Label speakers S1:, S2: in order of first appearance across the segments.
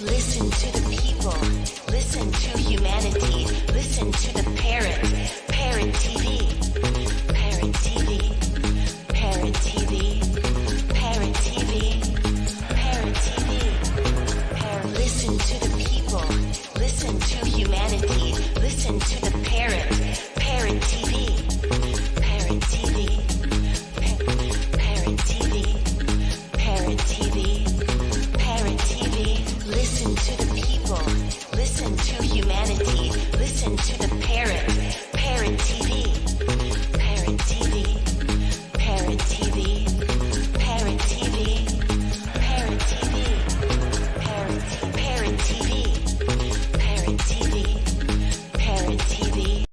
S1: Listen to the people. Listen to humanity. Listen to the parrot. Parrot TV. Parrot TV. Parrot TV. Parrot TV. Parrot TV. Listen to the people. Listen to humanity. Listen to the parrot. Parrot TV. Parrot TV. Parrot TV. Parrot TV. Parrot TV. Listen to the people. Listen to humanity. Listen to the parrot. Parrot TV. Parrot TV. Parrot TV. Parrot TV. Parrot TV. Parrot TV. Parrot TV. Parrot TV.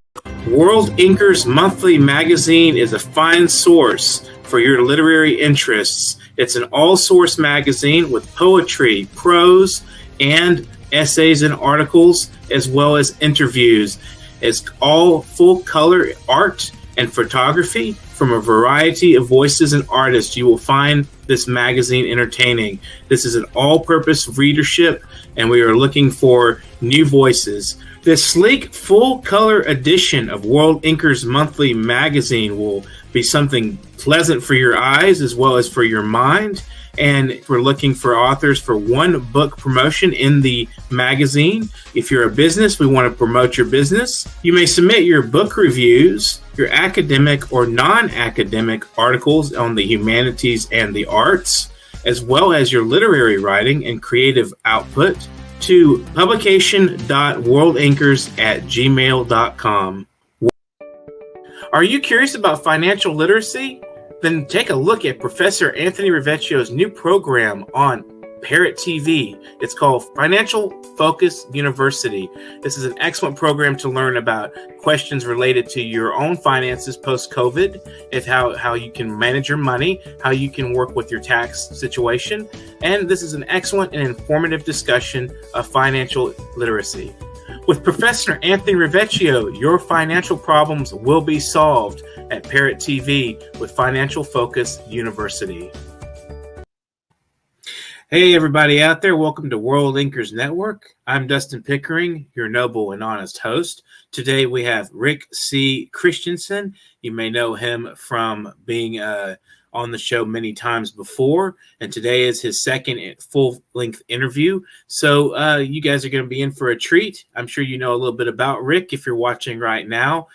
S2: World Inkers Monthly magazine is a fine source for your literary interests. It's an all-source magazine with poetry, prose, and essays and articles, as well as interviews. It's all full-color art and photography from a variety of voices and artists. You will find this magazine entertaining. This is an all-purpose readership, and we are looking for new voices. This sleek, full-color edition of World Inkers Monthly magazine will be something pleasant for your eyes as well as for your mind. And we're looking for authors for one book promotion in the magazine. If you're a business, we want to promote your business. You may submit your book reviews, your academic or non-academic articles on the humanities and the arts, as well as your literary writing and creative output to publication.worldinkers@gmail.com. Are you curious about financial literacy? Then take a look at Professor Anthony Rivecchio's new program on Parrot TV. It's called Financial Focus University. This is an excellent program to learn about questions related to your own finances post-COVID, if how you can manage your money, how you can work with your tax situation. And this is an excellent and informative discussion of financial literacy. With Professor Anthony Rivecchio, your financial problems will be solved at Parrot TV with Financial Focus University. Hey, everybody out there. Welcome to World Inkers Network. I'm Dustin Pickering, your noble and honest host. Today we have Rick C. Christiansen. You may know him from being on the show many times before, and today is his second full-length interview. So you guys are going to be in for a treat. I'm sure you know a little bit about Rick if you're watching right now.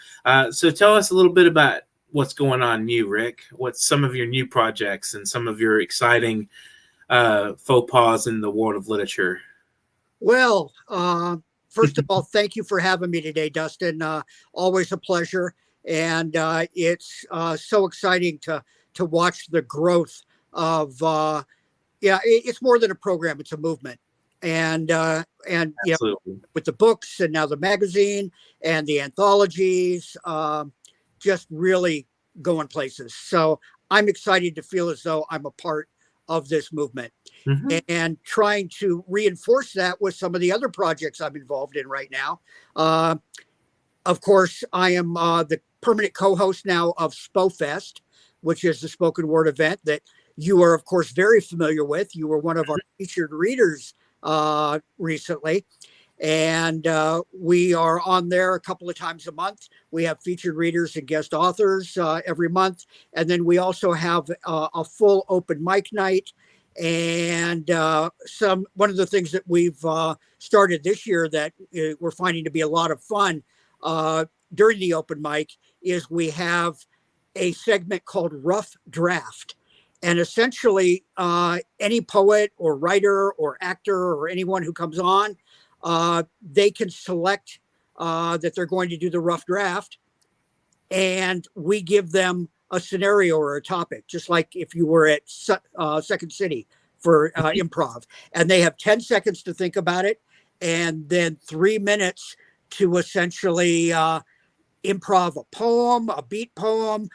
S2: So tell us a little bit about what's going on new, Rick. What's some of your new projects and some of your exciting faux pas in the world of literature?
S3: Well, first of all, thank you for having me today, Dustin. Always a pleasure. And it's so exciting to watch the growth of, it's more than a program, it's a movement. And you know, with the books and now the magazine and the anthologies, just really going places. So I'm excited to feel as though I'm a part of this movement, and trying to reinforce that with some of the other projects I'm involved in right now. Of course, I am the permanent co-host now of SpoFest, which is the spoken word event that you are, of course, very familiar with. You were one of our featured readers recently. And we are on there a couple of times a month. We have featured readers and guest authors every month. And then we also have a full open mic night. And one of the things that we've started this year that we're finding to be a lot of fun during the open mic is we have a segment called Rough Draft. And essentially any poet or writer or actor or anyone who comes on, they can select that they're going to do the rough draft, and we give them a scenario or a topic, just like if you were at Second City for improv. And they have 10 seconds to think about it, and then 3 minutes to essentially improv a poem, a beat poem,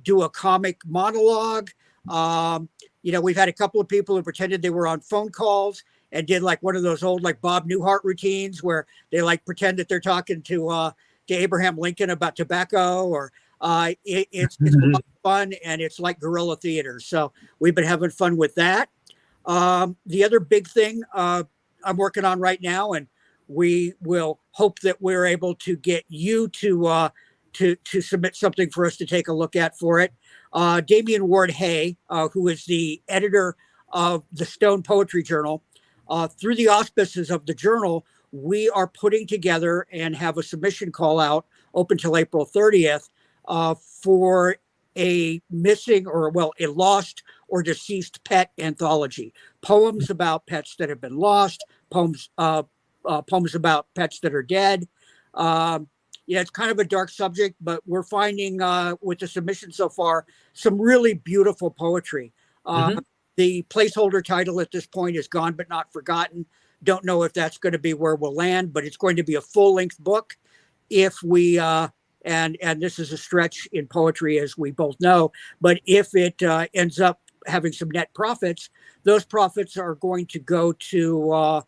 S3: do a comic monologue. You know, we've had a couple of people who pretended they were on phone calls and did like one of those old like Bob Newhart routines where they like pretend that they're talking to Abraham Lincoln about tobacco, or it's a lot of fun, and it's like guerrilla theater. So we've been having fun with that. The other big thing I'm working on right now, and we will hope that we're able to get you to submit something for us to take a look at for it. Damian Ward Hay, who is the editor of the Stone Poetry Journal, through the auspices of the journal, we are putting together and have a submission call out open till April 30th for a missing a lost or deceased pet anthology. Poems about pets that have been lost, poems about pets that are dead. It's kind of a dark subject, but we're finding with the submission so far some really beautiful poetry. The placeholder title at this point is Gone But Not Forgotten. Don't know if that's going to be where we'll land, but it's going to be a full-length book. If we and this is a stretch in poetry, as we both know, but if it ends up having some net profits, those profits are going to go to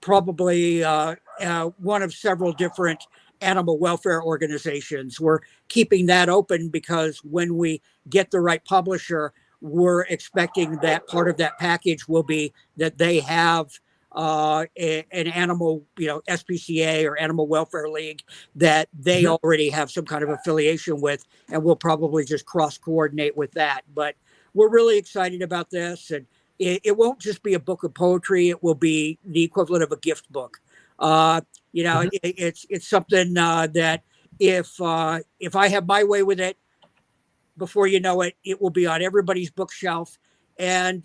S3: probably one of several different animal welfare organizations. We're keeping that open because when we get the right publisher, we're expecting that part of that package will be that they have an animal, SPCA or Animal Welfare League that they already have some kind of affiliation with, and we'll probably just cross coordinate with that. But we're really excited about this, and it won't just be a book of poetry. It will be the equivalent of a gift book. It's something that if I have my way with it, before you know it, it will be on everybody's bookshelf. And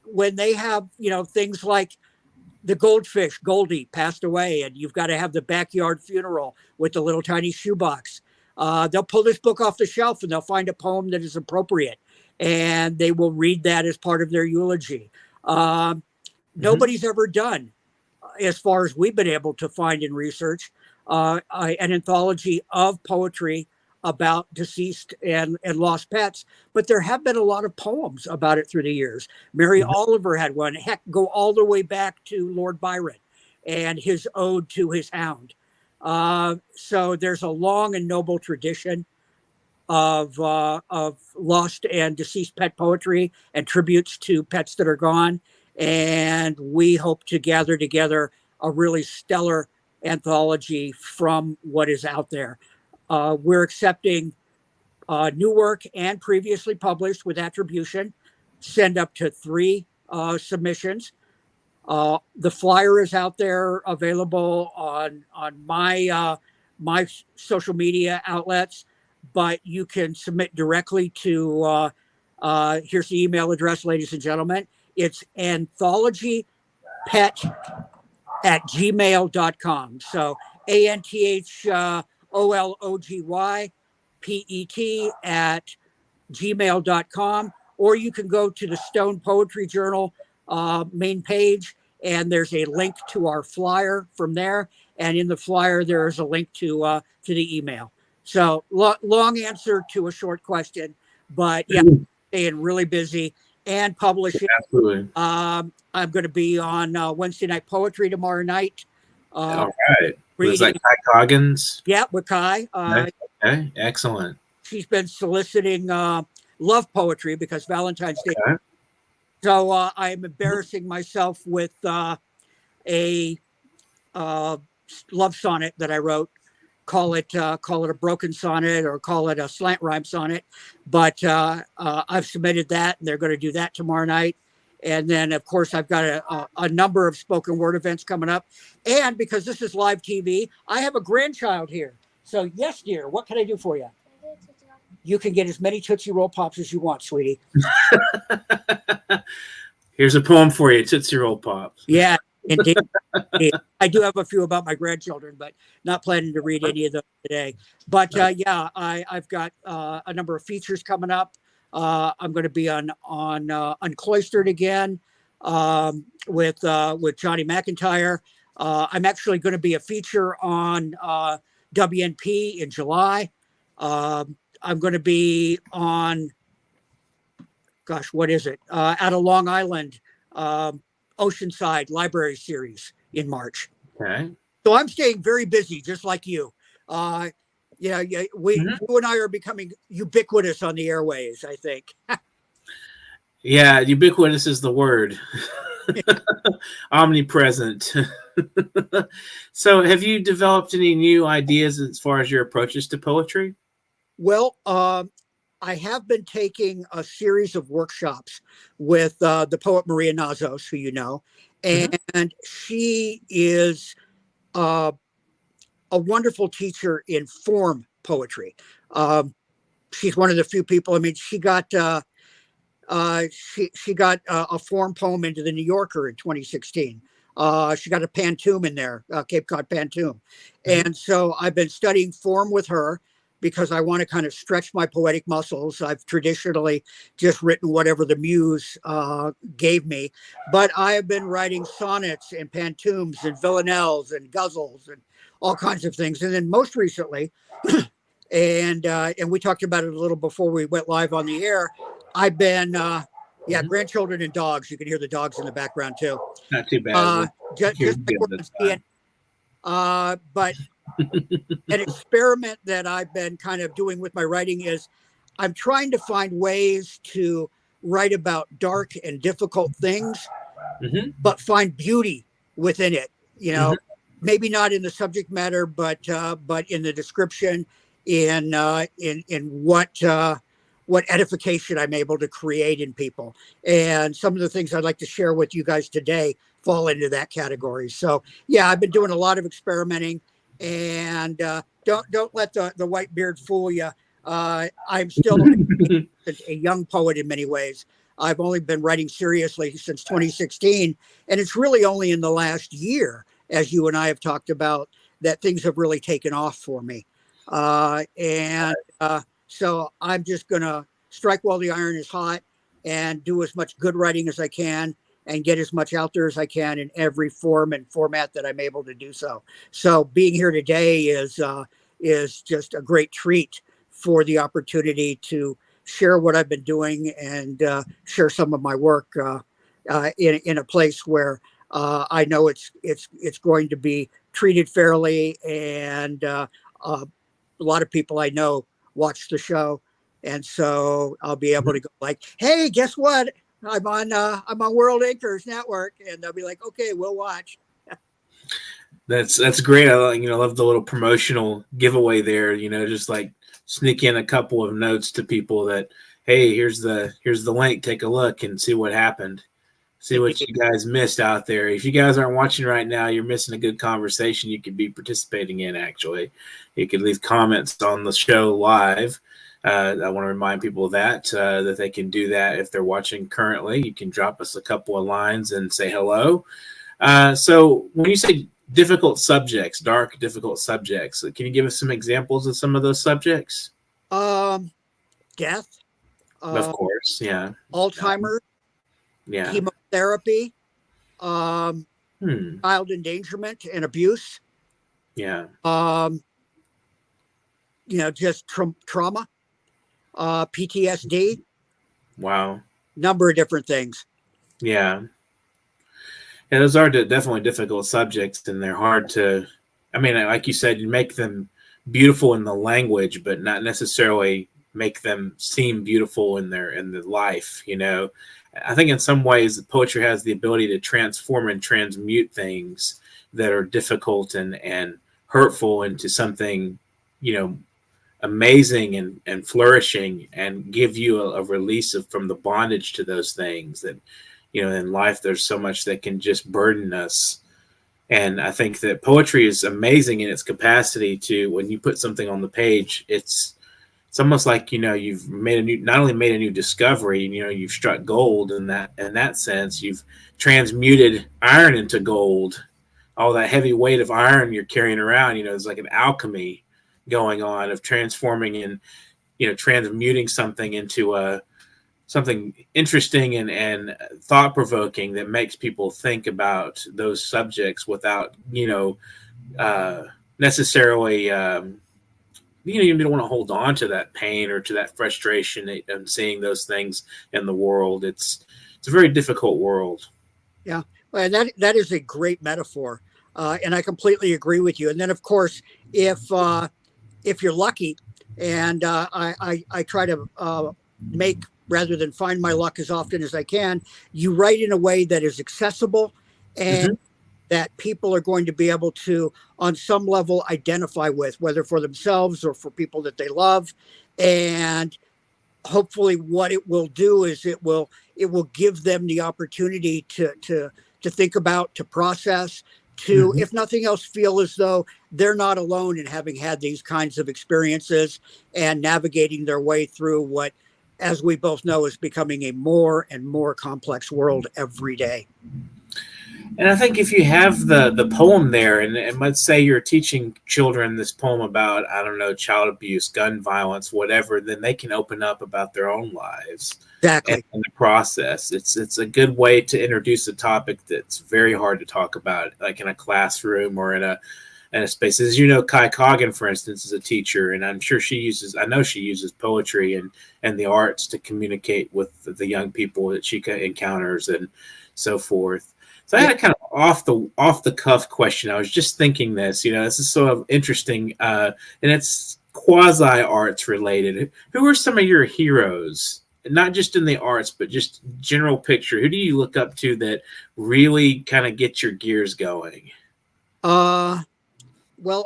S3: when they have, things like the goldfish, Goldie, passed away, and you've got to have the backyard funeral with the little tiny shoebox, they'll pull this book off the shelf and they'll find a poem that is appropriate, and they will read that as part of their eulogy. Nobody's ever done, as far as we've been able to find in research, an anthology of poetry about deceased and lost pets, but there have been a lot of poems about it through the years. Mary Oliver had one. Heck, go all the way back to Lord Byron and his ode to his hound. So there's a long and noble tradition of lost and deceased pet poetry and tributes to pets that are gone. And we hope to gather together a really stellar anthology from what is out there. We're accepting new work and previously published with attribution. Send up to 3 submissions. The flyer is out there, available on my social media outlets, but you can submit directly to. Here's the email address, ladies and gentlemen. It's anthologypet@gmail.com. So ANTHOLOGYPET@gmail.com, or you can go to the Stone Poetry Journal main page, and there's a link to our flyer from there. And in the flyer, there is a link to the email. So long answer to a short question, but yeah, staying really busy and publishing.
S2: Absolutely.
S3: I'm going to be on Wednesday Night Poetry tomorrow night.
S2: All right. Was that Kai Coggins?
S3: Yeah, with Kai.
S2: Okay, excellent.
S3: She's been soliciting love poetry because Valentine's Day. Okay. So I'm embarrassing myself with a love sonnet that I wrote. Call it a broken sonnet or call it a slant rhyme sonnet. But I've submitted that, and they're going to do that tomorrow night. And then, of course, I've got a number of spoken word events coming up. And because this is live TV, I have a grandchild here. So, yes, dear, what can I do for you? You can get as many Tootsie Roll Pops as you want, sweetie.
S2: Here's a poem for you, Tootsie Roll Pops.
S3: Yeah, indeed. I do have a few about my grandchildren, but not planning to read any of them today. But, I've got a number of features coming up. I'm going to be on Uncloistered again with Johnny McIntyre. I'm actually going to be a feature on WNP in July. I'm going to be on, what is it? Out of Long Island, Oceanside Library Series in March.
S2: Okay.
S3: So I'm staying very busy, just like you. You and I are becoming ubiquitous on the airways, I think.
S2: Yeah, ubiquitous is the word. Omnipresent. So, have you developed any new ideas as far as your approaches to poetry?
S3: Well, I have been taking a series of workshops with the poet Maria Nazos, who you know,
S2: Mhm.
S3: and she is uh, a wonderful teacher in form poetry. Um, she's one of the few people. I mean, she got a form poem into the New Yorker in 2016. She got a pantoum in there, Cape Cod pantoum.
S2: Mhm.
S3: And so I've been studying form with her because I want to kind of stretch my poetic muscles. I've traditionally just written whatever the muse gave me, but I have been writing sonnets and pantoums and villanelles and guzzles and all kinds of things. And then most recently, and we talked about it a little before we went live on the air. I've been
S2: Mhm.
S3: grandchildren and dogs. You can hear the dogs in the background too.
S2: Not too bad.
S3: Uh,
S2: You're
S3: just like
S2: good.
S3: we're
S2: That's
S3: on CNN. But an experiment that I've been kind of doing with my writing is I'm trying to find ways to write about dark and difficult things,
S2: fine.
S3: but find beauty within it. You
S2: Hmm.
S3: know, maybe not in the subject matter, but in the description, in what edification I'm able to create in people. And some of the things I'd like to share with you guys today fall into that category. So yeah, I've been doing a lot of experimenting, and don't let the white beard fool you. I'm still a young poet in many ways. I've only been writing seriously since 2016, and it's really only in the last year, as you and I have talked about, that things have really taken off for me. And so I'm just going to strike while the iron is hot and do as much good writing as I can and get as much out there as I can in every form and format that I'm able to do so. So being here today is just a great treat for the opportunity to share what I've been doing and share some of my work in a place where I know it's going to be treated fairly, and a lot of people I know watch the show, and so I'll be able to go like, "Hey, guess what? I'm on World Anchors Network," and they'll be like, "Okay, we'll watch."
S2: That's great. Love the little promotional giveaway there. Just like sneak in a couple of notes to people that, hey, here's the link. Take a look and see what happened. See what you guys missed out there. If you guys aren't watching right now, you're missing a good conversation you could be participating in. Actually, you could leave comments on the show live. I want to remind people of that they can do that if they're watching currently. You can drop us a couple of lines and say hello. So when you say difficult subjects, dark, difficult subjects, can you give us some examples of some of those subjects?
S3: Death,
S2: Of
S3: uh,
S2: course, yeah.
S3: Alzheimer's,
S2: Yeah.
S3: chemotherapy, um,
S2: Hmm.
S3: child endangerment and abuse,
S2: Yeah.
S3: um, just trauma, PTSD,
S2: Wow.
S3: number of different things.
S2: Yeah. Yeah, those are definitely difficult subjects, and they're hard to. I mean, like you said, you make them beautiful in the language, but not necessarily make them seem beautiful in the life. I think in some ways, poetry has the ability to transform and transmute things that are difficult and hurtful into something, amazing and flourishing, and give you a release from the bondage to those things that in life there's so much that can just burden us. And I think that poetry is amazing in its capacity to, when you put something on the page, it's almost like you've not only made a new discovery, you've struck gold in that sense. You've transmuted iron into gold. All that heavy weight of iron you're carrying around, it's like an alchemy going on of transforming and transmuting something into something interesting and thought provoking that makes people think about those subjects without necessarily you don't want to hold on to that pain or to that frustration and seeing those things in the world. It's a very difficult world.
S3: Yeah, and that is a great metaphor, and I completely agree with you. And then, of course, if you're lucky, and I try to make rather than find my luck as often as I can. You write in a way that is accessible and that people are going to be able to, on some level, identify with, whether for themselves or for people that they love. And hopefully what it will do is it will give them the opportunity to think about, to process, to, if nothing else, feel as though they're not alone in having had these kinds of experiences and navigating their way through what, as we both know, is becoming a more and more complex world every day.
S2: And I think if you have the poem there, and let's say you're teaching children this poem about, I don't know, child abuse, gun violence, whatever, then they can open up about their own lives.
S3: Exactly.
S2: In the process, it's a good way to introduce a topic that's very hard to talk about, like in a classroom or in a space. As you know, Kai Coggin, for instance, is a teacher, and I'm sure I know she uses poetry and the arts to communicate with the young people that she encounters and so forth. So I had a kind of off the cuff question. I was just thinking this, this is sort of interesting, and it's quasi arts related. Who are some of your heroes? Not just in the arts, but just general picture. Who do you look up to that really kind of get your gears going?
S3: Well,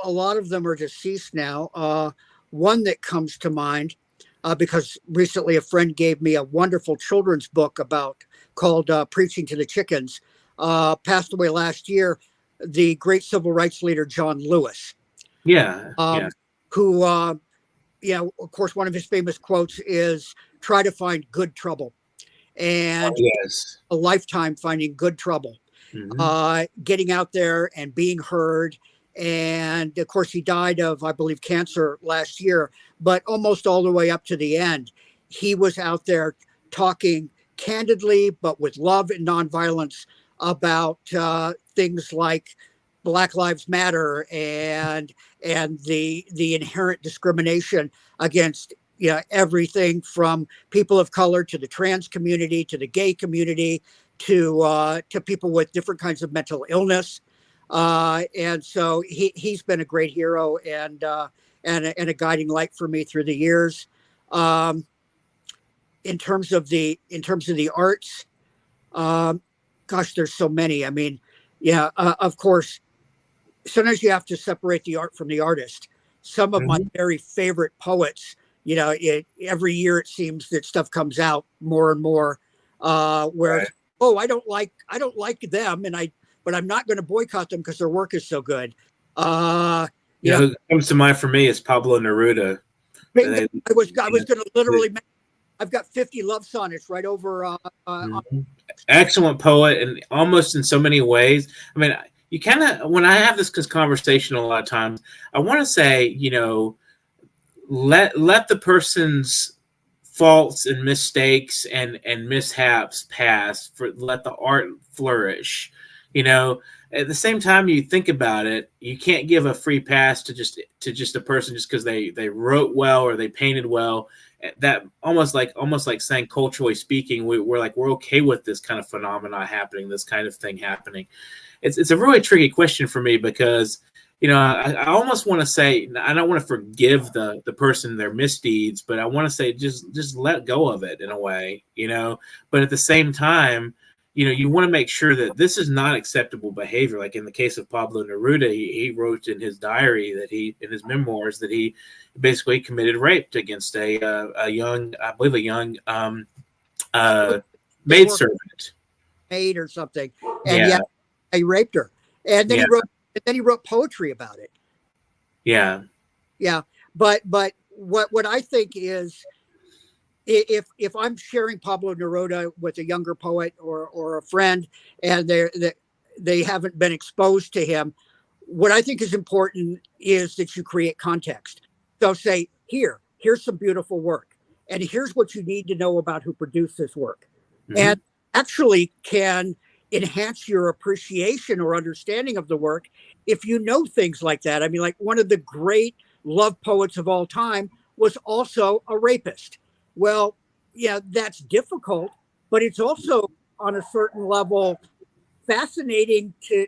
S3: a lot of them are deceased now. One that comes to mind, because recently a friend gave me a wonderful children's book called Preaching to the Chickens, passed away last year, the great civil rights leader, John Lewis. Who, of course, one of his famous quotes is, try to find good trouble. And a lifetime finding good trouble, getting out there and being heard. And of course, he died of, I believe, cancer last year, but almost all the way up to the end, he was out there talking candidly, but with love and nonviolence about things like Black Lives Matter and the inherent discrimination against everything from people of color to the trans community to the gay community to people with different kinds of mental illness, and so he's been a great hero and a guiding light for me through the years. In terms of the arts, gosh, there's so many. I mean, of course, sometimes you have to separate the art from the artist. Some of my very favorite poets, every year it seems that stuff comes out more and more, where I don't like them, but I'm not going to boycott them because their work is so good.
S2: Who comes to mind for me is Pablo Neruda.
S3: I was going to literally. I've got 50 love sonnets right over.
S2: Excellent poet, and almost in so many ways. I mean, you kind of, when I have this conversation a lot of times, I want to say, let the person's faults and mistakes and mishaps pass. Let the art flourish. At the same time, you think about it, you can't give a free pass to just a person just because they wrote well or they painted well. That almost like saying, culturally speaking, we're okay with this kind of phenomena happening, this kind of thing happening. It's a really tricky question for me because, I almost want to say, I don't want to forgive the person their misdeeds, but I want to say just let go of it in a way, but at the same time, you want to make sure that this is not acceptable behavior. Like in the case of Pablo Neruda, he wrote in his diary in his memoirs that he basically committed rape against a young maidservant.
S3: Maid or something. And he raped her. And then he wrote poetry about it. Yeah. But what I think is, if I'm sharing Pablo Neruda with a younger poet or a friend, and they haven't been exposed to him, what I think is important is that you create context. So say, here's some beautiful work, and here's what you need to know about who produced this work, and actually can enhance your appreciation or understanding of the work if you know things like that. I mean, like one of the great love poets of all time was also a rapist. Well, that's difficult, but it's also on a certain level fascinating to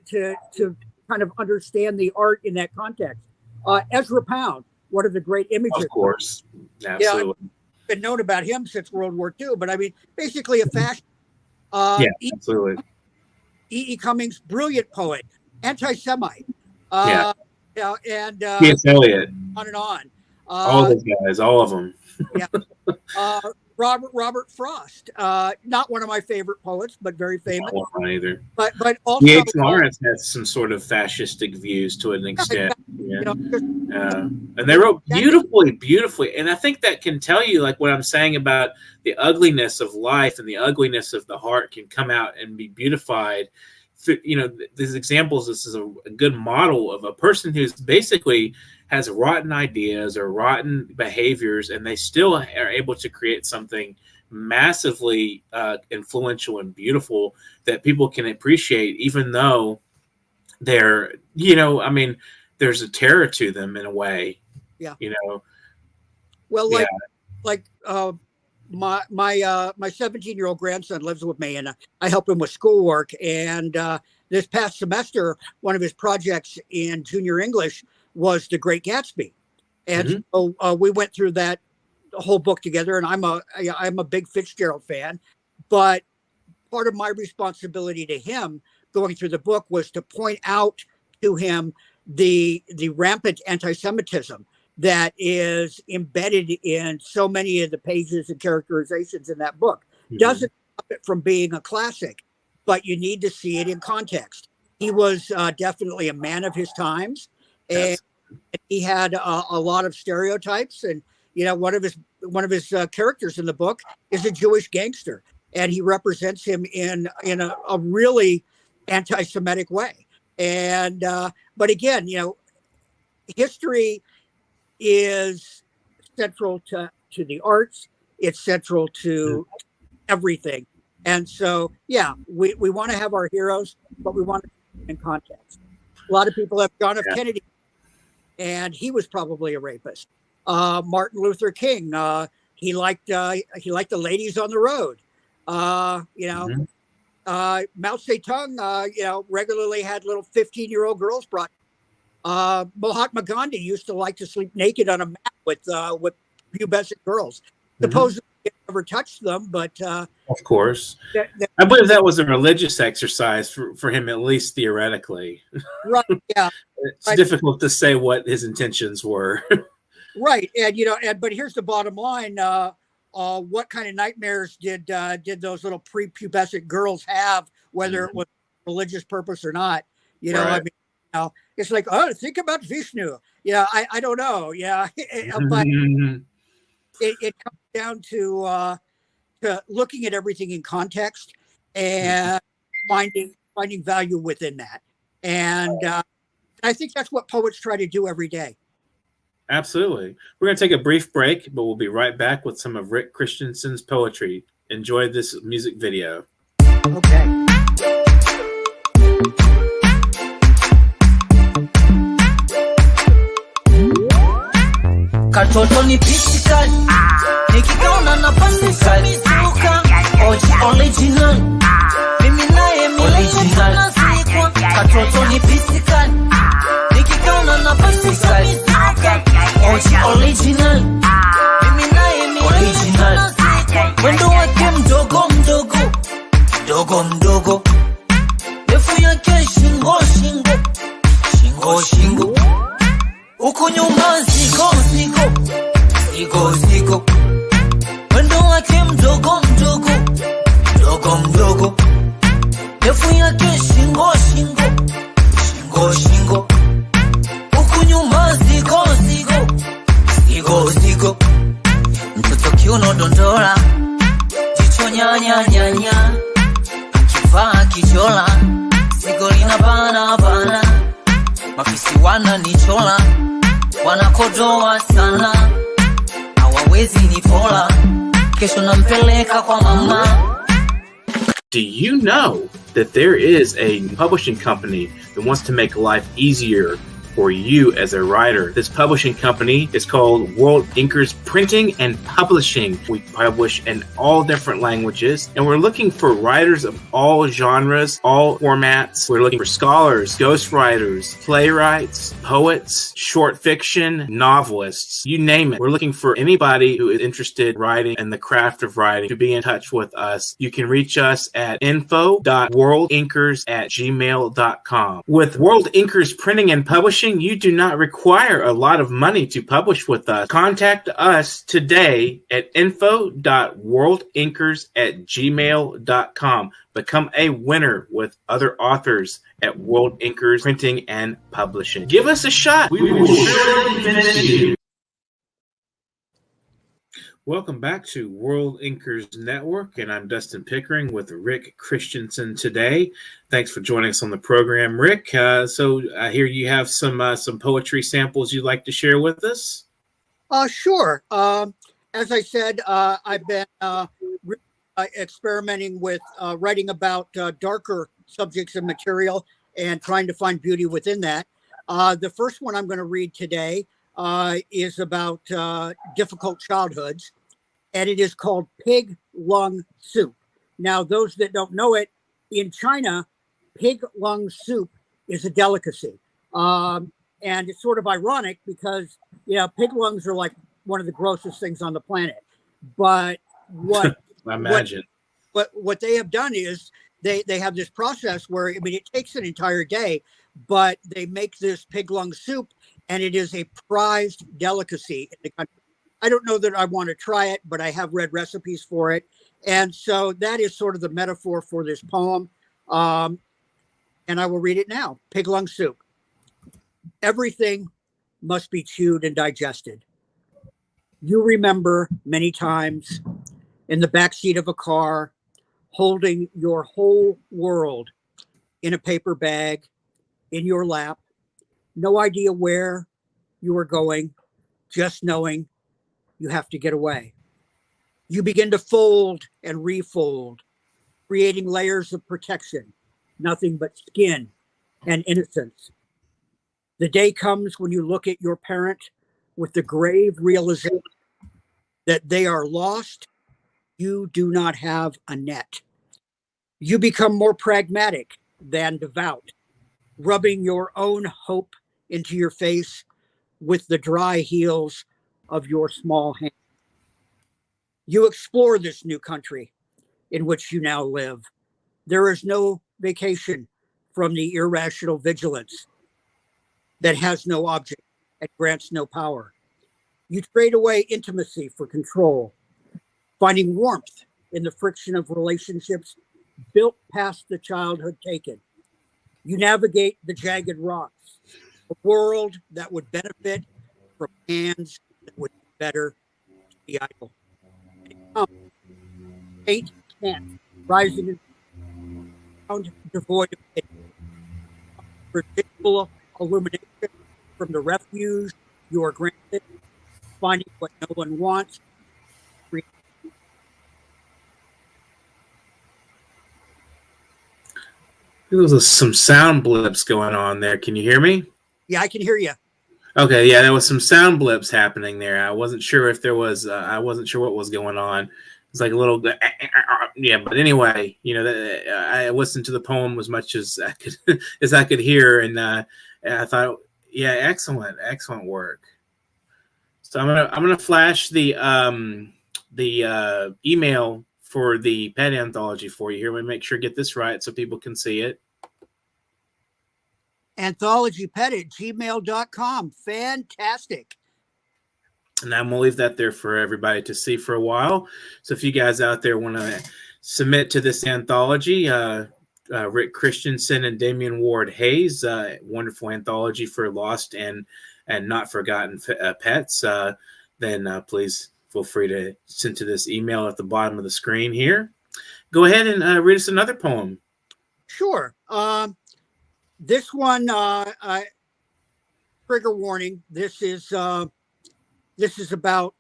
S3: kind of understand the art in that context. Ezra Pound, one of the great images.
S2: Of course, absolutely.
S3: been known about him since World War II, but I mean, basically a fascist.
S2: Yeah, absolutely.
S3: E. Cummings, brilliant poet, anti-Semite.
S2: Yeah.
S3: And
S2: T.S. Eliot.
S3: on and on.
S2: All those guys, all of them.
S3: Yeah. Robert Frost, not one of my favorite poets, but very famous.
S2: Not one either.
S3: But also
S2: Yates Lawrence has some sort of fascistic views to an extent. Yeah. And they wrote beautifully. And I think that can tell you, like what I'm saying about the ugliness of life and the ugliness of the heart can come out and be beautified. These examples, this is a good model of a person who's basically has rotten ideas or rotten behaviors, and they still are able to create something massively influential and beautiful that people can appreciate, even though they're, there's a terror to them in a way.
S3: Yeah.
S2: Well,
S3: my 17-year-old grandson lives with me, and I help him with schoolwork. And this past semester, one of his projects in junior English was The Great Gatsby, and so we went through that whole book together. And I'm a big Fitzgerald fan, but part of my responsibility to him going through the book was to point out to him the rampant anti-Semitism that is embedded in so many of the pages and characterizations in that book. Doesn't stop it from being a classic, but you need to see it in context. He was definitely a man of his times, and he had a lot of stereotypes. And one of his characters in the book is a Jewish gangster, and he represents him in a really anti-Semitic way. And but again, history is central to the arts. It's central to everything. And so, we want to have our heroes, but we want to put them in context. A lot of people have John F. Kennedy, and he was probably a rapist. Martin Luther King, he liked the ladies on the road. Mao Zedong, regularly had little 15-year-old girls brought. Mahatma Gandhi used to like to sleep naked on a mat with pubescent girls. Supposedly he never touched them, but
S2: of course, I believe that was a religious exercise for him, at least theoretically.
S3: Right? Yeah,
S2: it's difficult to say what his intentions were.
S3: Right, and but here's the bottom line: what kind of nightmares did those little prepubescent girls have, whether it was religious purpose or not? I mean, it's like, think about Vishnu. I don't know. But it comes down to looking at everything in context and finding value within that. And I think that's what poets try to do every day.
S2: Absolutely. We're going to take a brief break, but we'll be right back with some of Rick Christiansen's poetry. Enjoy this music video.
S3: Okay.
S4: Katoto ni physical, nikikaona nafasi kamizuka. Oji original, mimi naye original. Katoto ni physical, nikikaona nafasi kamizuka. Oji original, mimi naye original. Mwendo wake mdogo mdogo, refu yake shingo. Uko nyuma zigo mwendo wake mdogo refu yake shingo. Uko nyuma zigo mtoto kiuno dondora, jicho nyanya akivaa kijola, zigo lina bana mafisi wananichola, wanakodoa sana, hawawezi nipola, kesho nampeleka kwa mama.
S2: Do you know that there is a publishing company that wants to make life easier for you as a writer. This publishing company is called World Inkers Printing and Publishing. We publish in all different languages, and we're looking for writers of all genres, all formats. We're looking for scholars, ghostwriters, playwrights, poets, short fiction, novelists, you name it. We're looking for anybody who is interested in writing and the craft of writing to be in touch with us. You can reach us at info.worldinkers@gmail.com. With World Inkers Printing and Publishing, you do not require a lot of money to publish with us. Contact us today at info.worldinkers@gmail.com. Become a winner with other authors at World Inkers Printing and Publishing. Give us a shot. We will surely finish you. Welcome back to World Inkers Network, and I'm Dustin Pickering with Rick Christiansen today. Thanks for joining us on the program, Rick. So I hear you have some poetry samples you'd like to share with us.
S3: Sure. As I said, I've been experimenting with writing about darker subjects and material and trying to find beauty within that. The first one I'm going to read today is about difficult childhoods, and it is called Pig Lung Soup. Now, those that don't know it, in China, pig lung soup is a delicacy. And it's sort of ironic because, pig lungs are like one of the grossest things on the planet. But what
S2: I imagine
S3: what they have done is they have this process where, it takes an entire day, but they make this pig lung soup, and it is a prized delicacy in the country. I don't know that I want to try it, but I have read recipes for it. And so that is sort of the metaphor for this poem. And I will read it now. Pig lung soup. Everything must be chewed and digested. You remember many times in the backseat of a car, holding your whole world in a paper bag in your lap, no idea where you are going, just knowing you have to get away. You begin to fold and refold, creating layers of protection, nothing but skin and innocence. The day comes when you look at your parent with the grave realization that they are lost. You do not have a net. You become more pragmatic than devout, rubbing your own hope into your face with the dry heels of your small hand. You explore this new country in which you now live. There is no vacation from the irrational vigilance that has no object and grants no power. You trade away intimacy for control, finding warmth in the friction of relationships built past the childhood taken. You navigate the jagged rocks, a world that would benefit from hands that would be better to be idle. Hate can't, rising in sound devoid of pity. Predictable illumination from the refuge you are granted, finding what no one wants.
S2: There's some sound blips going on there. Can you hear me?
S3: Yeah, I can hear you.
S2: Okay, yeah, there was some sound blips happening there. I wasn't sure if there was. I wasn't sure what was going on. It's like a little, yeah. But anyway, I listened to the poem as much as I could hear, and I thought, yeah, excellent work. So I'm gonna flash the email for the pet anthology for you here. Let me make sure I get this right so people can see it.
S3: anthologypet@gmail.com. Fantastic.
S2: And I'm gonna leave that there for everybody to see for a while. So if you guys out there want to submit to this anthology, Rick Christiansen and Damian Ward Hayes, wonderful anthology for lost and not forgotten pets, then please feel free to send to this email at the bottom of the screen here. Go ahead and read us another poem.
S3: Sure. This one, trigger warning. This is about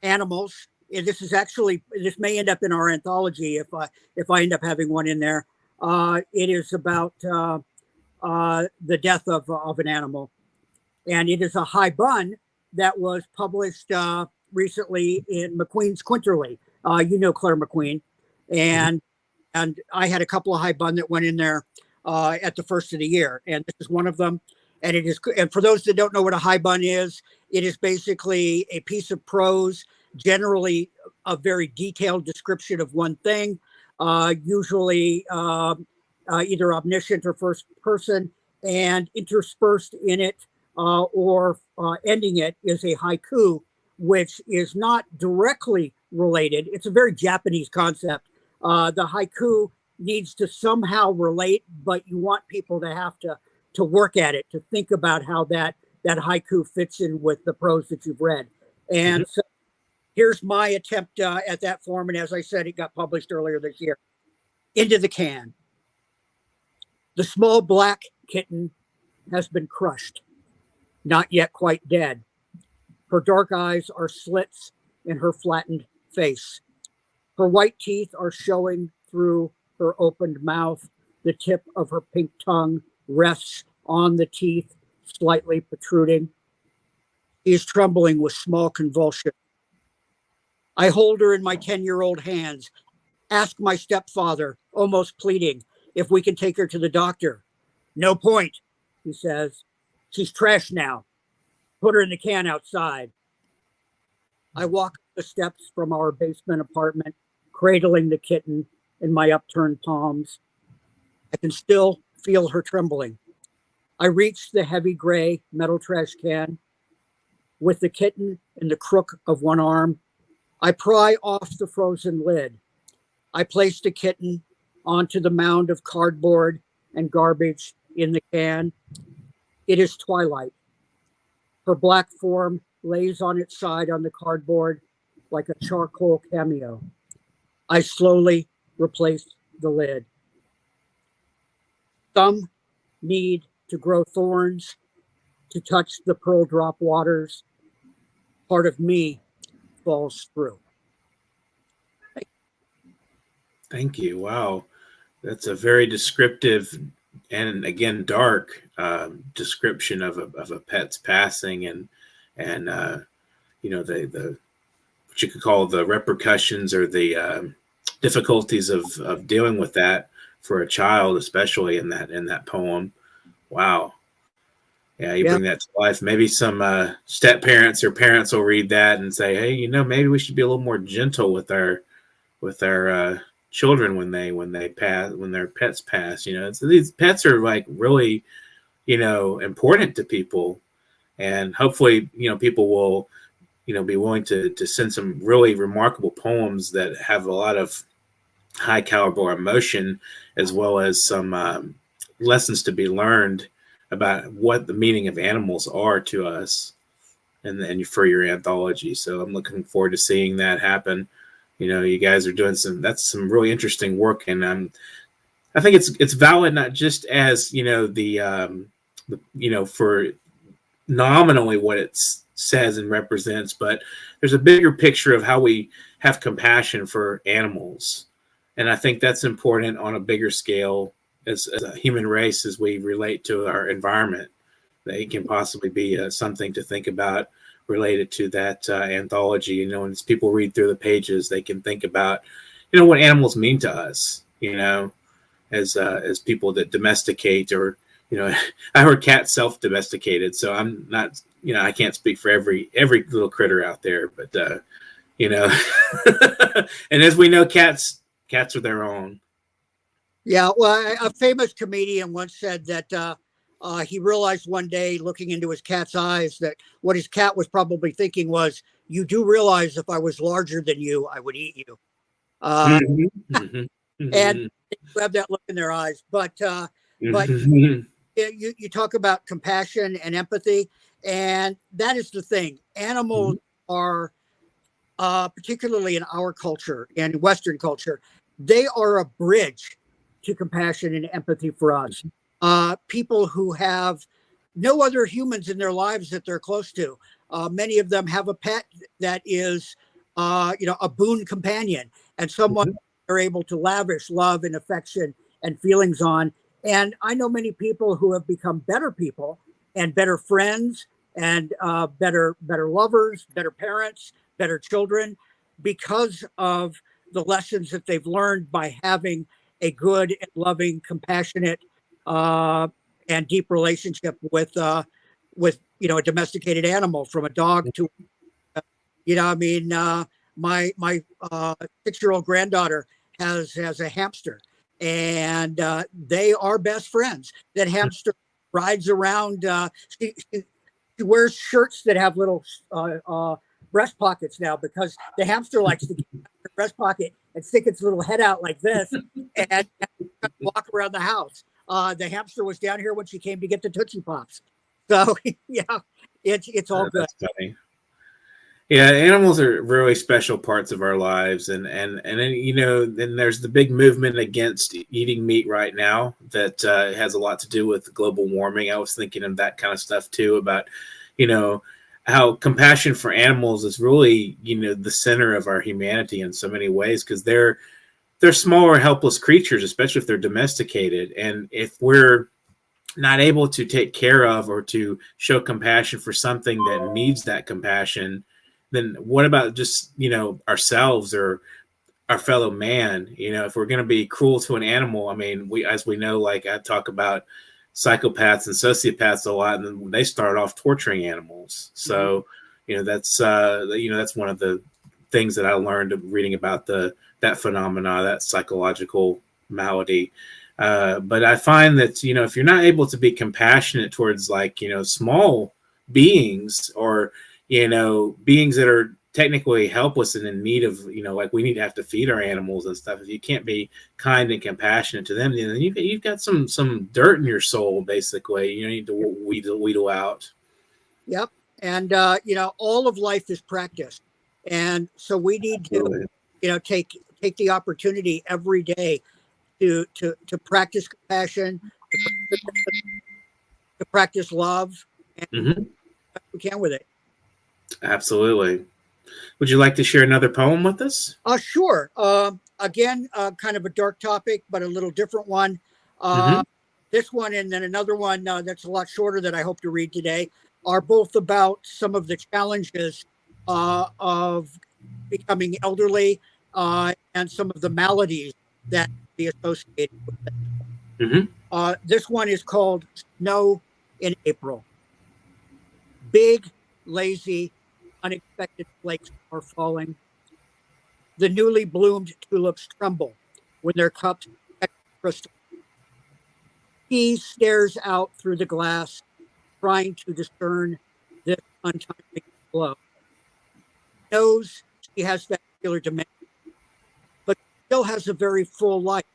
S3: animals. This may end up in our anthology if I end up having one in there. It is about the death of an animal. And it is a high bun that was published recently in McQueen's Quinterly. You know Claire McQueen. And I had a couple of high bun that went in there at the first of the year. And this is one of them. And it is, and for those that don't know what a high bun is, it is basically a piece of prose, generally a very detailed description of one thing, usually either omniscient or first person, and interspersed in it or ending it is a haiku, which is not directly related. It's a very Japanese concept. The haiku needs to somehow relate, but you want people to have to work at it, to think about how that haiku fits in with the prose that you've read. And so here's my attempt at that form. And as I said, it got published earlier this year. Into the can. The small black kitten has been crushed, not yet quite dead. Her dark eyes are slits in her flattened face. Her white teeth are showing through her opened mouth. The tip of her pink tongue rests on the teeth, slightly protruding. She is trembling with small convulsion. I hold her in my 10-year-old hands, ask my stepfather, almost pleading, if we can take her to the doctor. No point, he says. She's trash now. Put her in the can outside. I walk the steps from our basement apartment, cradling the kitten in my upturned palms. I can still feel her trembling. I reach the heavy gray metal trash can. With the kitten in the crook of one arm, I pry off the frozen lid. I place the kitten onto the mound of cardboard and garbage in the can. It is twilight. Her black form lays on its side on the cardboard like a charcoal cameo. I slowly replace the lid. Some need to grow thorns to touch the pearl drop waters. Part of me falls through.
S2: Thank you. Wow. That's a very descriptive and again dark description of a pet's passing and you know the what you could call the repercussions or the difficulties of dealing with that for a child, especially in that poem. Wow. Yeah, you bring that to life. Maybe some step parents or parents will read that and say, hey, you know, maybe we should be a little more gentle with our children when their pets pass. You know, so these pets are like really, you know, important to people, and hopefully, you know, people will, you know, be willing to send some really remarkable poems that have a lot of high caliber emotion, as well as some lessons to be learned about what the meaning of animals are to us, and for your anthology. So I'm looking forward to seeing that happen. You know, you guys are doing that's some really interesting work, and I think it's valid not just as, you know, the you know, for nominally what it says and represents, but there's a bigger picture of how we have compassion for animals, and I think that's important on a bigger scale as a human race as we relate to our environment. They can possibly be something to think about related to that anthology. You know, and as people read through the pages, they can think about, you know, what animals mean to us, you know, as people that domesticate, or, you know, I heard cats self-domesticated, so I'm not, you know, I can't speak for every little critter out there, but you know, and as we know, cats are their own.
S3: Yeah, well, a famous comedian once said that he realized one day, looking into his cat's eyes, that what his cat was probably thinking was, you do realize if I was larger than you, I would eat you. And you have that look in their eyes. But you talk about compassion and empathy, and that is the thing. Animals are, particularly in our culture and Western culture, they are a bridge to compassion and empathy for us. People who have no other humans in their lives that they're close to. Many of them have a pet that is, you know, a boon companion, and someone they're able to lavish love and affection and feelings on. And I know many people who have become better people and better friends and better lovers, better parents, better children because of the lessons that they've learned by having a good and loving, compassionate, and deep relationship with a domesticated animal, from a dog to my 6-year-old granddaughter has a hamster, and they are best friends. That hamster rides around. She wears shirts that have little breast pockets now, because the hamster likes to get in her breast pocket and stick its little head out like this and walk around the house. The hamster was down here when she came to get the Tootsie Pops. So yeah, it's all good.
S2: That's funny. Yeah, animals are really special parts of our lives, and then then there's the big movement against eating meat right now that has a lot to do with global warming. I was thinking of that kind of stuff too, about how compassion for animals is really the center of our humanity in so many ways, because they're smaller, helpless creatures, especially if they're domesticated, and if we're not able to take care of or to show compassion for something that needs that compassion, then what about just, ourselves or our fellow man? If we're going to be cruel to an animal, I mean, as we know, like I talk about psychopaths and sociopaths a lot, and then they start off torturing animals. So, that's one of the things that I learned reading about that phenomena, that psychological malady. But I find that, if you're not able to be compassionate towards small beings, or beings that are technically helpless and in need of, we have to feed our animals and stuff. If you can't be kind and compassionate to them, then you've got some dirt in your soul, basically. You need to weedle out.
S3: Yep. And, all of life is practice. And so we need to, take the opportunity every day to practice compassion, to practice love, and we can with it.
S2: Absolutely. Would you like to share another poem with us?
S3: Sure. Again, kind of a dark topic, but a little different one. This one and then another one that's a lot shorter that I hope to read today are both about some of the challenges of becoming elderly and some of the maladies that be associated with it. This one is called Snow in April. Big, lazy, unexpected flakes are falling. The newly bloomed tulips tremble when their cups catch crystal. He stares out through the glass, trying to discern this untimely blow. He knows she has vascular dementia, but still has a very full life.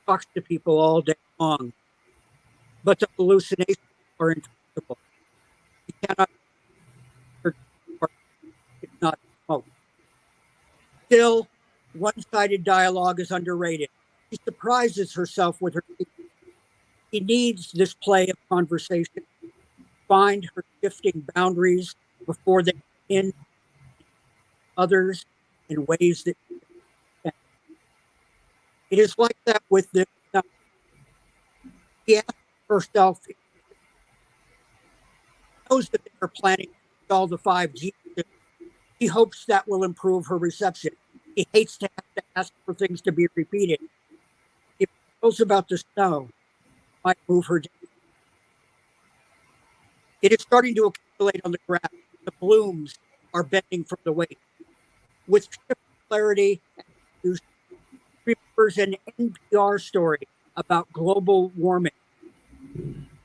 S3: Talks to people all day long, but the hallucinations are intractable. He cannot. It's not smoke. Still, one-sided dialogue is underrated. She surprises herself with her. He needs this play of conversation. Find her shifting boundaries before they end others in ways that it is like that with this. She asks herself, knows that they are planning to install the 5G. He hopes that will improve her reception. He hates to have to ask for things to be repeated. If he knows about the snow, it might move her down. It is starting to accumulate on the grass. The blooms are bending from the weight. With clarity, remembers an NPR story about global warming.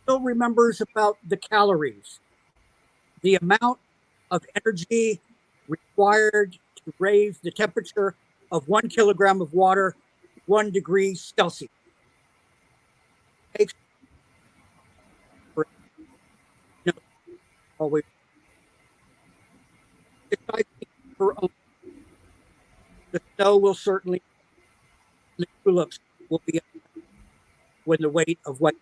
S3: Still remembers about the calories, the amount of energy required to raise the temperature of 1 kilogram of water 1 degree Celsius. Always. The snow will certainly, the tulips will be when the weight of what.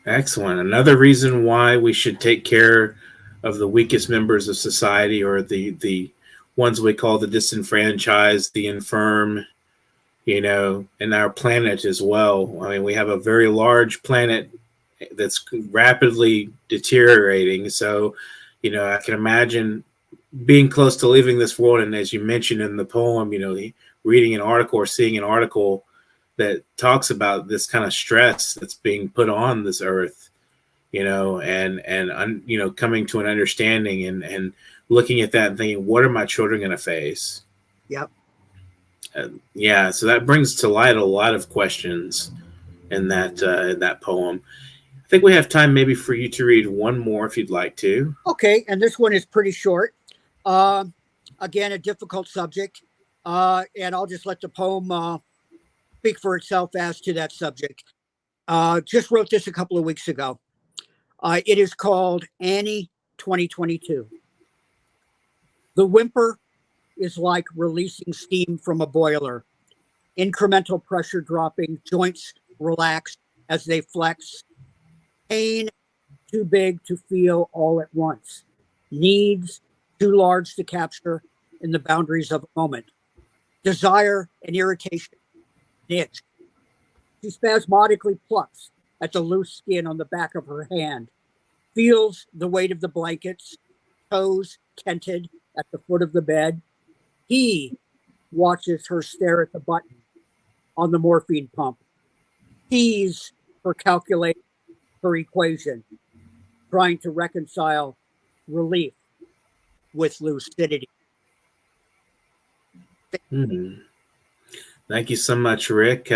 S2: Excellent. Another reason why we should take care of the weakest members of society, or the ones we call the disenfranchised, the infirm, and our planet as well. I mean, we have a very large planet that's rapidly deteriorating. So, I can imagine being close to leaving this world. And as you mentioned in the poem, reading an article or seeing an article that talks about this kind of stress that's being put on this earth, and coming to an understanding and looking at that and thinking, what are my children going to face?
S3: Yep.
S2: Yeah. So that brings to light a lot of questions in that poem. I think we have time maybe for you to read one more if you'd like to.
S3: Okay. And this one is pretty short. Again, a difficult subject. And I'll just let the poem speak for itself as to that subject. Just wrote this a couple of weeks ago. It is called Annie 2022. The whimper is like releasing steam from a boiler. Incremental pressure dropping, joints relax as they flex. Pain too big to feel all at once. Needs too large to capture in the boundaries of a moment. Desire and irritation itch. She spasmodically plucks at the loose skin on the back of her hand, feels the weight of the blankets, toes tented at the foot of the bed. He watches her stare at the button on the morphine pump, sees her calculate her equation, trying to reconcile relief with lucidity.
S2: Thank you so much, Rick.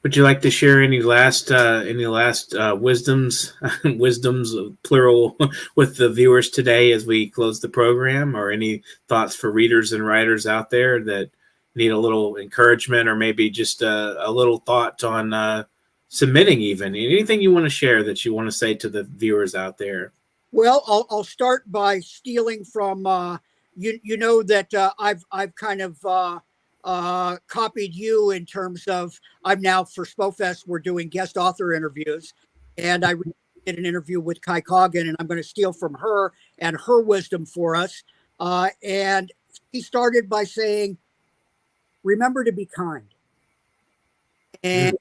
S2: Would you like to share any last wisdoms, wisdoms plural, with the viewers today as we close the program, or any thoughts for readers and writers out there that need a little encouragement, or maybe just a little thought on submitting, even anything you want to share that you want to say to the viewers out there?
S3: Well, I'll start by stealing from that I've kind of copied you in terms of, I'm now for SPOFest, we're doing guest author interviews, and I did an interview with Kai Coggin, and I'm going to steal from her and her wisdom for us. And he started by saying, remember to be kind. And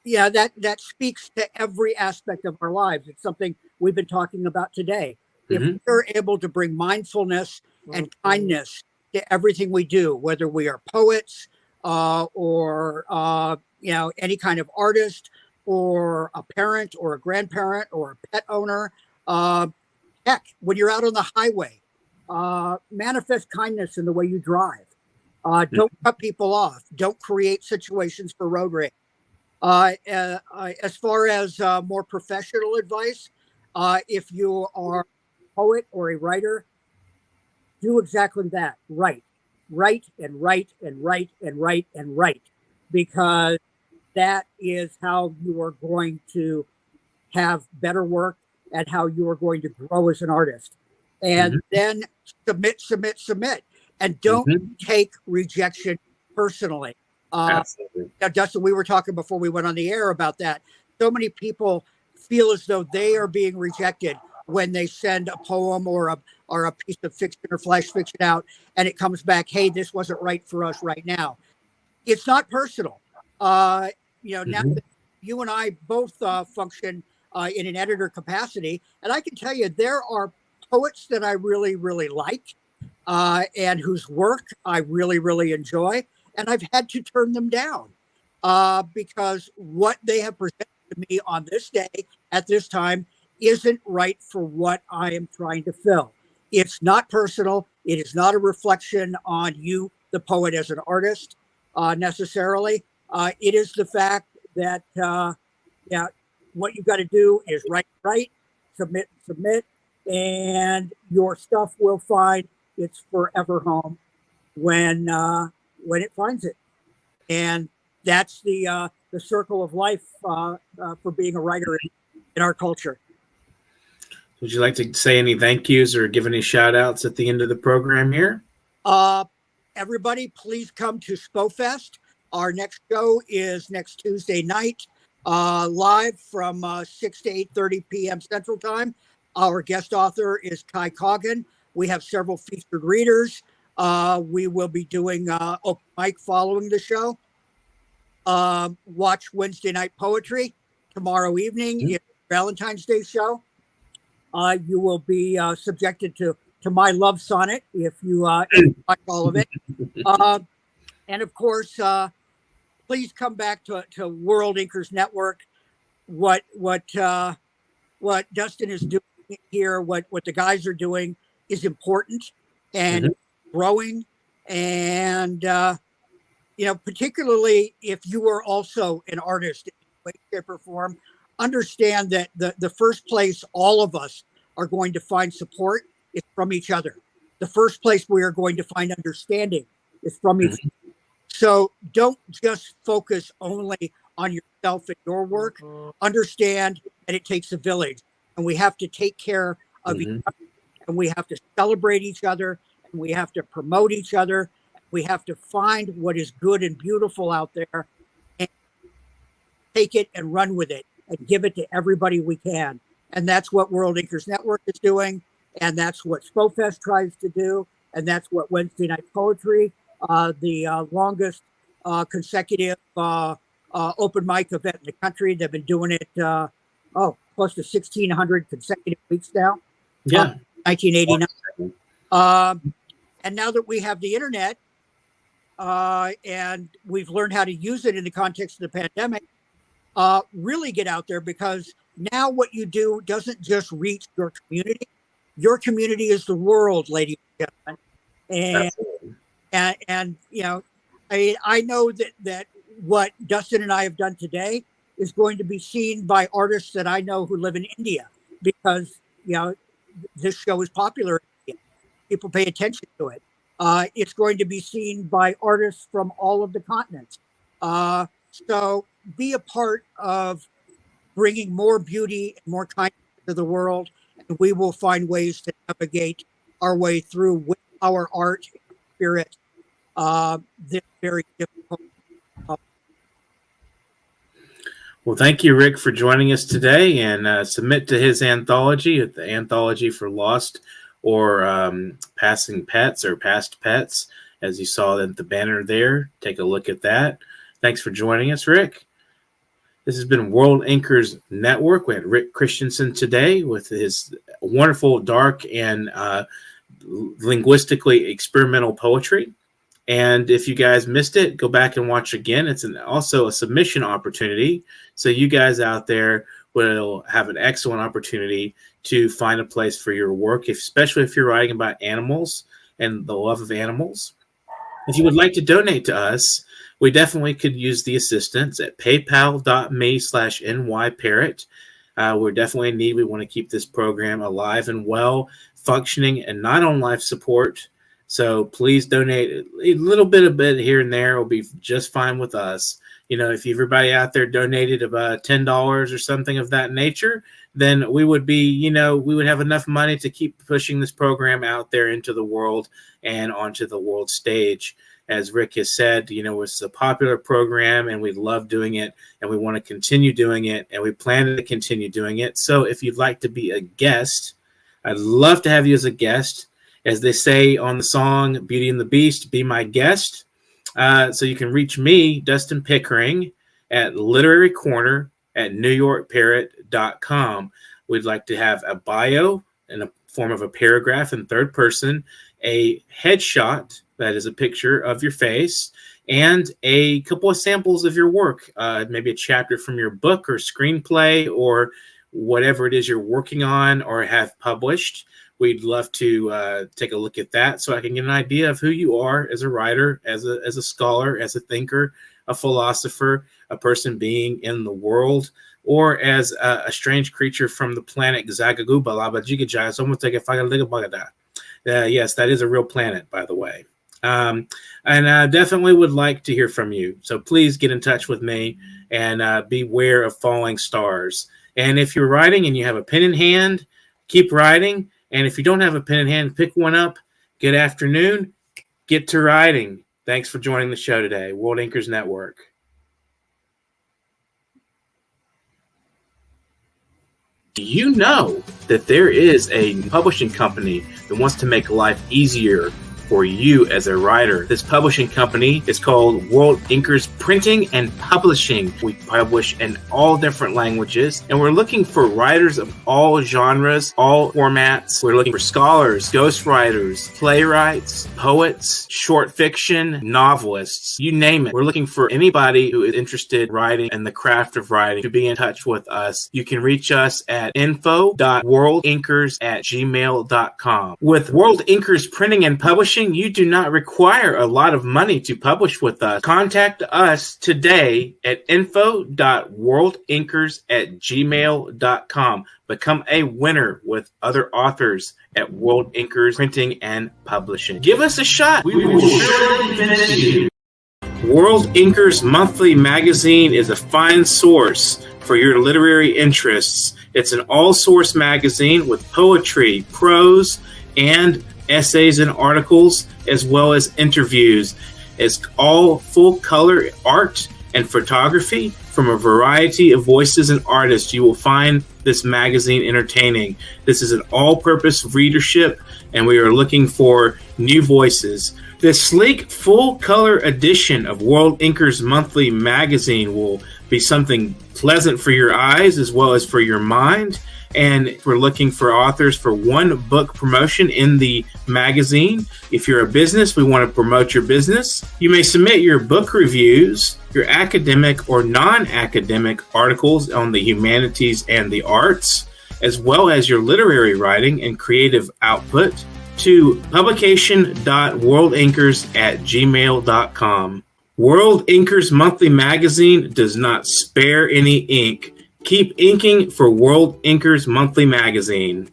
S3: yeah, that speaks to every aspect of our lives. It's something we've been talking about today. If we're able to bring mindfulness and kindness to everything we do, whether we are poets or any kind of artist, or a parent or a grandparent or a pet owner, heck, when you're out on the highway, manifest kindness in the way you drive. Don't cut people off. Don't create situations for road rage. As far as more professional advice, if you are a poet or a writer, do exactly that. Write and write and write and write and write, because that is how you are going to have better work and how you are going to grow as an artist. And then submit, and don't take rejection personally.
S2: Absolutely.
S3: Now, Dustin, we were talking before we went on the air about that. So many people feel as though they are being rejected when they send a poem or a piece of fiction or flash fiction out, and it comes back, hey, this wasn't right for us right now. It's not personal. Now that you and I both function in an editor capacity, and I can tell you there are poets that I really, really like, and whose work I really, really enjoy, and I've had to turn them down because what they have presented to me on this day at this time isn't right for what I am trying to fill. It's not personal. It is not a reflection on you, the poet, as an artist, necessarily. It is the fact that, what you got to do is write, submit, and your stuff will find its forever home when it finds it. And that's the circle of life for being a writer in our culture.
S2: Would you like to say any thank yous or give any shout outs at the end of the program here?
S3: Everybody, please come to SPOFest. Our next show is next Tuesday night, live from 6 to 8:30 p.m. Central Time. Our guest author is Kai Coggin. We have several featured readers. We will be doing open mic following the show. watch Wednesday Night Poetry tomorrow evening. It's Valentine's Day show. You will be subjected to my love sonnet if you watch all of it. And of course, please come back to World Inkers Network. What Dustin is doing here, what the guys are doing is important and growing. And particularly if you are also an artist in any way, shape, or form, understand that the first place all of us are going to find support is from each other. The first place we are going to find understanding is from each other. So don't just focus only on yourself and your work. Understand that it takes a village, and we have to take care of each other, and we have to celebrate each other, and we have to promote each other. We have to find what is good and beautiful out there and take it and run with it and give it to everybody we can. And that's what World Inkers Network is doing. And that's what SpoFest tries to do. And that's what Wednesday Night Poetry, the longest consecutive open mic event in the country. They've been doing it, close to 1,600 consecutive weeks now.
S2: Yeah.
S3: 1989. And now that we have the internet, and we've learned how to use it in the context of the pandemic, really get out there, because now what you do doesn't just reach your community. Your community is the world, ladies and gentlemen. And I know that what Dustin and I have done today is going to be seen by artists that I know who live in India, because this show is popular in India. People pay attention to it. It's going to be seen by artists from all of the continents. So be a part of bringing more beauty and more kindness to the world, and we will find ways to navigate our way through with our art and spirit this very difficult.
S2: Well, thank you, Rick, for joining us today, and submit to his anthology, the Anthology for Lost or Passing Pets or Past Pets, as you saw at the banner there. Take a look at that. Thanks for joining us, Rick. This has been World Inkers Network. We had Rick Christiansen today with his wonderful, dark, and linguistically experimental poetry. And if you guys missed it, go back and watch again. It's also a submission opportunity. So you guys out there will have an excellent opportunity to find a place for your work, especially if you're writing about animals and the love of animals. If you would like to donate to us, we definitely could use the assistance at paypal.me/nyparrot. We're definitely in need. We want to keep this program alive and well, functioning, and not on life support. So please donate a little bit here and there will be just fine with us. If everybody out there donated about $10 or something of that nature, then we would be, we would have enough money to keep pushing this program out there into the world and onto the world stage. As Rick has said, it's a popular program and we love doing it and we want to continue doing it and we plan to continue doing it. So if you'd like to be a guest, I'd love to have you as a guest. As they say on the song Beauty and the Beast, be my guest. So you can reach me, Dustin Pickering, at Literary Corner at NewYorkParrot.com. We'd like to have a bio in the form of a paragraph in third person, a headshot that is a picture of your face, and a couple of samples of your work, maybe a chapter from your book or screenplay or whatever it is you're working on or have published. We'd love to take a look at that so I can get an idea of who you are as a writer, as a scholar, as a thinker, a philosopher, a person being in the world, or as a strange creature from the planet Zagagubalabajigajai. Someone take a Fagaligabagada. Yes, that is a real planet, by the way. And I definitely would like to hear from you. So please get in touch with me and beware of falling stars. And if you're writing and you have a pen in hand, keep writing. And if you don't have a pen in hand, pick one up. Good afternoon. Get to writing. Thanks for joining the show today. World Inkers Network. Do you know that there is a publishing company that wants to make life easier for you as a writer. This publishing company is called World Inkers Printing and Publishing. We publish in all different languages, and we're looking for writers of all genres, all formats. We're looking for scholars, ghostwriters, playwrights, poets, short fiction, novelists, you name it. We're looking for anybody who is interested in writing and the craft of writing to be in touch with us. You can reach us at info.worldinkers@gmail.com. With World Inkers Printing and Publishing, you do not require a lot of money to publish with us. Contact us today at info.worldinkers@gmail.com. Become a winner with other authors at World Inkers Printing and Publishing. Give us a shot. We will surely finish you. World Inkers Monthly Magazine is a fine source for your literary interests. It's an all-source magazine with poetry, prose, and essays and articles, as well as interviews. It's all full-color art and photography from a variety of voices and artists. You will find this magazine entertaining. This is an all-purpose readership, and we are looking for new voices. This sleek, full-color edition of World Inkers Monthly Magazine will be something pleasant for your eyes as well as for your mind. And we're looking for authors for one book promotion in the magazine. If you're a business, we want to promote your business. You may submit your book reviews, your academic or non-academic articles on the humanities and the arts, as well as your literary writing and creative output to publication.worldinkers@gmail.com. World Inkers Monthly Magazine does not spare any ink. Keep inking for World Inkers Monthly Magazine.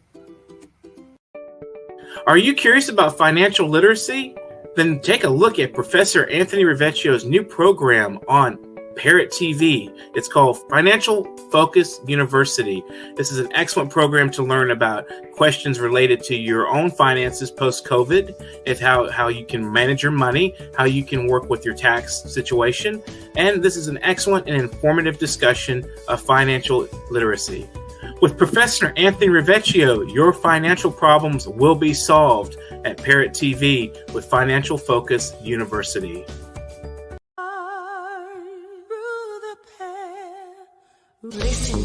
S2: Are you curious about financial literacy? Then take a look at Professor Anthony Rivecchio's new program on Parrot TV. It's called Financial Focus University. This is an excellent program to learn about questions related to your own finances post-COVID, if how you can manage your money, how you can work with your tax situation. And this is an excellent and informative discussion of financial literacy. With Professor Anthony Rivecchio, your financial problems will be solved at Parrot TV with Financial Focus University.
S1: Listen